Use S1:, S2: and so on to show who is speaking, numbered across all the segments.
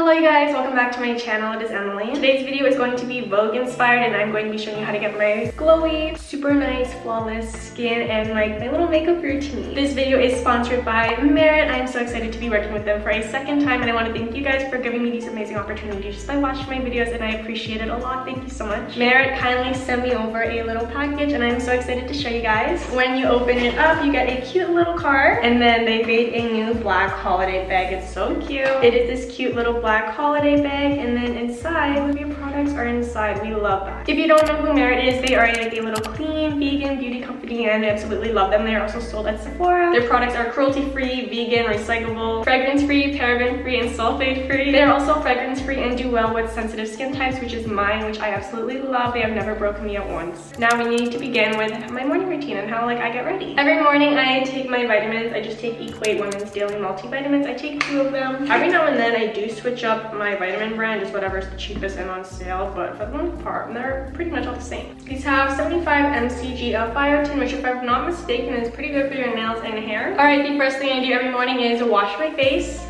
S1: Hello you guys, welcome back to my channel. It is Emily. Today's video is going to be Vogue inspired and I'm going to be showing you how to get my glowy, super nice, flawless skin and like my little makeup routine. This video is sponsored by Merit. I'm so excited to be working with them for a second time and I want to thank you guys for giving me these amazing opportunities just by watching my videos and I appreciate it a lot. Thank you so much. Merit kindly sent me over a little package and I'm so excited to show you guys. When you open it up, you get a cute little card and then they made a new black holiday bag. It's so cute. It is this cute little black holiday bag and then inside your products are inside. We love that. If you don't know who Merit is, they are like a little clean vegan beauty company and I absolutely love them. They are also sold at Sephora. Their products are cruelty-free, vegan, recyclable, fragrance-free, paraben-free, and sulfate-free. They are also fragrance-free and do well with sensitive skin types, which is mine, which I absolutely love. They have never broken me out once. Now we need to begin with my morning routine and how I get ready. Every morning I take my vitamins. I just take Equate Women's Daily Multivitamins. I take 2 of them. Every now and then I do switch up my vitamin brand, just whatever's the cheapest and on sale, but for the most part they're pretty much all the same. These have 75 mcg of biotin, which if I'm not mistaken is pretty good for your nails and hair. Alright, the first thing I do every morning is wash my face.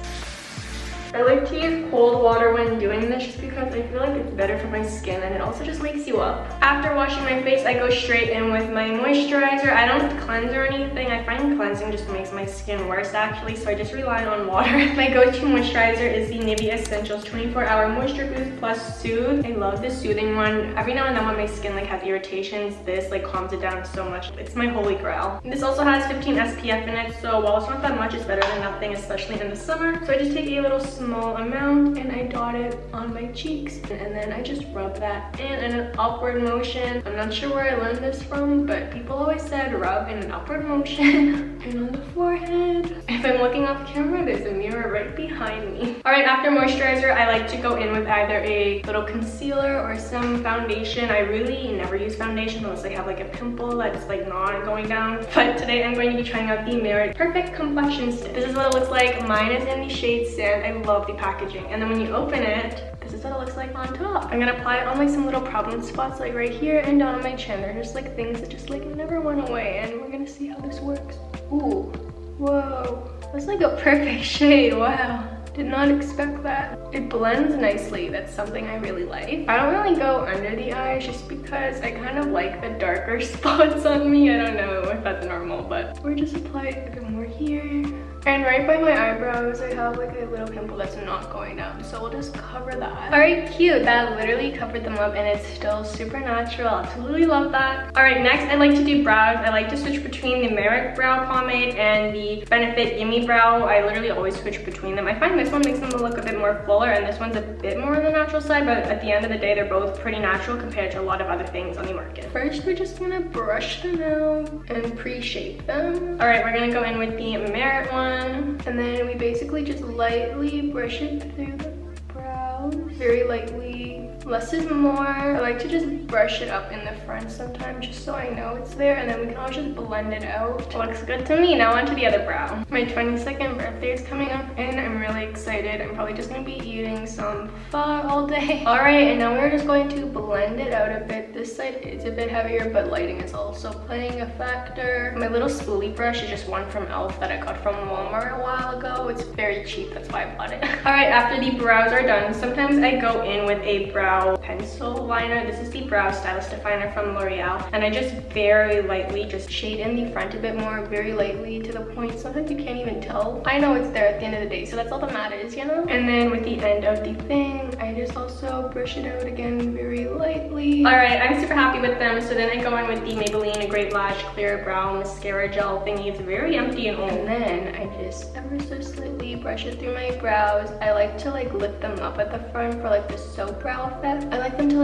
S1: I like to use cold water when doing this just because I feel like it's better for my skin and it also just wakes you up. After washing my face, I go straight in with my moisturizer. I don't cleanse or anything. I find cleansing just makes my skin worse actually, so I just rely on water. My go-to moisturizer is the Nivea Essentials 24-Hour Moisture Boost Plus Soothe. I love this soothing one. Every now and then when my skin has irritations, this calms it down so much. It's my holy grail. And this also has 15 SPF in it, so while it's not that much, it's better than nothing, especially in the summer. So I just take a little small amount and I dot it on my cheeks and then I just rub that in an upward motion. I'm not sure where I learned this from, but people always said rub in an upward motion and on the forehead. If I'm looking off camera, there's a mirror right behind me. Alright, after moisturizer, I like to go in with either a little concealer or some foundation. I really never use foundation unless I have a pimple that's not going down. But today I'm going to be trying out the Merit Perfect Complexion Stick. This is what it looks like. Mine is in the shade Sand. I love the packaging, and then when you open it, this is what it looks like on top. I'm gonna apply it on some little problem spots right here and down on my chin. They're just things that just never went away, and we're gonna see how this works. Ooh, whoa, that's a perfect shade. Wow, did not expect that. It blends nicely. That's something I really like. I don't really go under the eyes just because I kind of like the darker spots on me. I don't know if that's normal, but we're just applying a bit more here. And right by my eyebrows, I have a little pimple that's not going down, so we'll just cover that. Alright, cute. That literally covered them up and it's still super natural. Absolutely love that. Alright, next I like to do brows. I like to switch between the Merit Brow Pomade and the Benefit Gimme Brow. I literally always switch between them. I find this one makes them look a bit more fuller and this one's a bit more on the natural side, but at the end of the day, they're both pretty natural compared to a lot of other things on the market. First, we're just gonna brush them out and pre-shape them. Alright, we're gonna go in with the Merit one. And then we basically just lightly brush it through the brows. Very lightly. Less is more. I like to just brush it up in the front sometimes just so I know it's there, and then we can always just blend it out. It looks good to me. Now on to the other brow. My 22nd birthday is coming up and I'm really excited. I'm probably just gonna be eating some pho all day. Alright, and now we're just going to blend it out a bit. This side is a bit heavier, but lighting is also playing a factor. My little spoolie brush is just one from e.l.f. that I got from Walmart a while ago. It's very cheap, that's why I bought it. Alright, after the brows are done, sometimes I go in with a brow pencil liner. This is the Brow Stylist Definer from L'Oreal, and I just very lightly just shade in the front a bit more, very lightly to the point sometimes you can't even tell. I know it's there at the end of the day, so that's all that matters, you know? And then with the end of the thing, I just also brush it out again very lightly. Alright, I'm super happy with them, so then I go in with the Maybelline Great Lash Clear Brow Mascara Gel thingy. It's very empty and old. And then I just ever so slightly brush it through my brows. I like to lift them up at the front for the soap brow effect. I like them to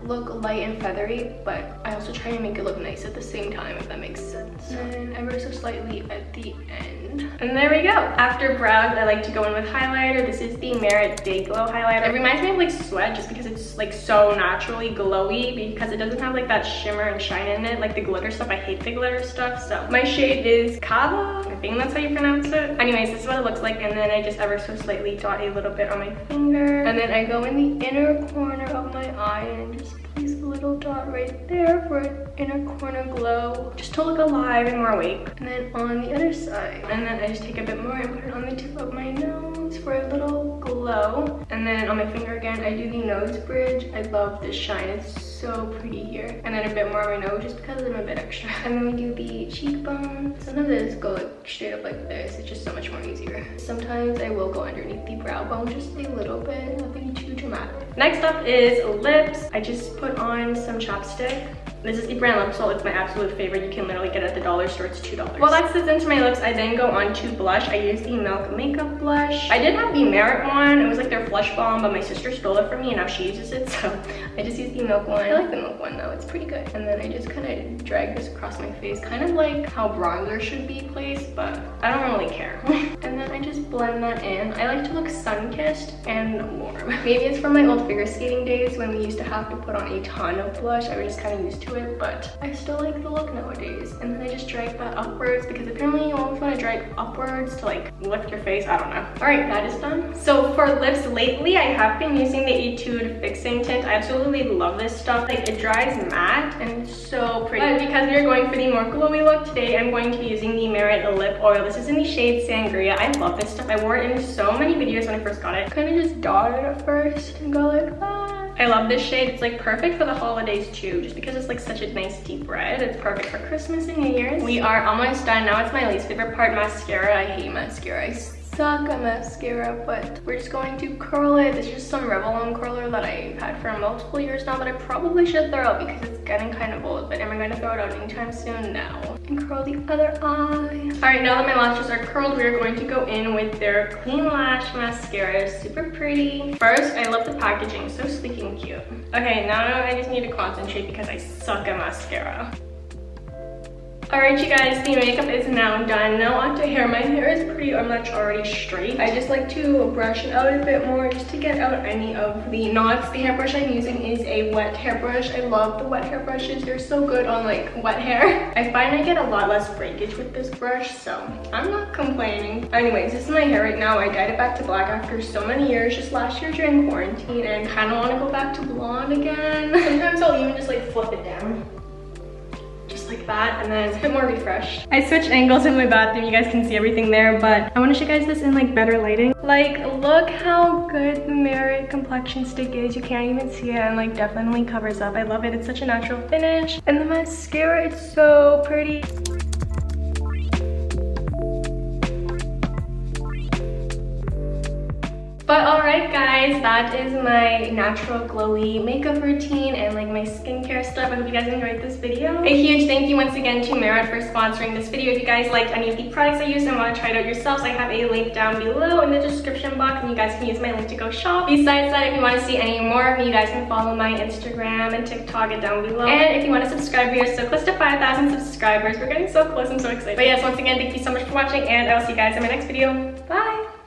S1: look light and feathery, but I also try and make it look nice at the same time, if that makes sense. And ever so slightly at the end. And there we go. After brows, I like to go in with highlighter. This is the Merit Day Glow highlighter. It reminds me of Sweat just because it's so naturally glowy, because it doesn't have that shimmer and shine in it like the glitter stuff. I hate the glitter stuff. So my shade is Kava. I think that's how you pronounce it. Anyways, this is what it looks like, and then I just ever so slightly dot a little bit on my finger, and then I go in the inner corner of my eye and just place a little little dot right there for an inner corner glow, just to look alive and more awake. And then on the other side, and then I just take a bit more and put it on the tip of my nose for a little glow. And then on my finger again, I do the nose bridge. I love this shine, it's so pretty here. And then a bit more on my nose just because I'm a bit extra. And then we do the cheekbone. Sometimes I just go like straight up like this, it's just so much more easier. Sometimes I will go underneath the brow bone just a little bit, nothing too dramatic. Next up is lips. I just put on some chapstick. This is the brand Lypsyl. It's my absolute favorite. You can literally get it at the dollar store. It's $2. While that sits into my lips, I then go on to blush. I use the Milk Makeup blush. I did have the Merit one. It was like their Flush Balm, but my sister stole it from me and now she uses it. So I just use the Milk one. I like the Milk one though. It's pretty good. And then I just kind of drag this across my face, kind of like how bronzer should be placed, but I don't really care. And then I just blend that in. I like to look sun-kissed and warm. Maybe it's from my old figure skating days when we used to have to put on a ton of blush. I was just kind of used to it, but I still like the look nowadays. And then I just drag that upwards because apparently you always want to drag upwards to like lift your face. I don't know. All right, that is done. So for lips lately, I have been using the ETUDE fixing tint. I absolutely love this stuff. Like it dries matte and it's so pretty. But because we are going for the more glowy look today, I'm going to be using the Merit lip oil. This is in the shade Sangria. I love this stuff. I wore it in so many videos when I first got it. Kind of just dot it at first and go like that. I love this shade. It's like perfect for the holidays too, just because it's like such a nice deep red. It's perfect for Christmas and New Year's. We are almost done. Now it's my least favorite part, mascara. I hate mascara. I suck at mascara, but we're just going to curl it. This is just some Revlon curler that I've had for multiple years now, but I probably should throw out because it's getting kind of old. But am I going to throw it out anytime soon? No. And curl the other eye. All right, now that my lashes are curled, we're going to go in with their Clean Lash Mascara. Super pretty. First, I love the packaging. So sleek and cute. Okay, now I just need to concentrate because I suck at mascara. Alright you guys, the makeup is now done. Now on to hair. My hair is pretty much already straight. I just like to brush it out a bit more just to get out any of the knots. The hairbrush I'm using is a wet hairbrush. I love the wet hairbrushes. They're so good on like wet hair. I find I get a lot less breakage with this brush, so I'm not complaining. Anyways, this is my hair right now. I dyed it back to black after so many years, just last year during quarantine, and kind of want to go back to blonde again. Sometimes I'll even just like flip it down. Like that, and then it's a bit more refreshed. I switched angles in my bathroom. You guys can see everything there, but I want to show you guys this in like better lighting. Like, look how good the Merit complexion stick is. You can't even see it, and like definitely covers up. I love it. It's such a natural finish, and the mascara, it's so pretty. But alright guys, that is my natural glowy makeup routine and like my skincare stuff. I hope you guys enjoyed this video. A huge thank you once again to Merit for sponsoring this video. If you guys liked any of the products I used and want to try it out yourselves, I have a link down below in the description box and you guys can use my link to go shop. Besides that, if you want to see any more of me, you guys can follow my Instagram and TikTok down below. And if you want to subscribe, we are so close to 5,000 subscribers. We're getting so close, I'm so excited. But yes, once again, thank you so much for watching and I'll see you guys in my next video. Bye!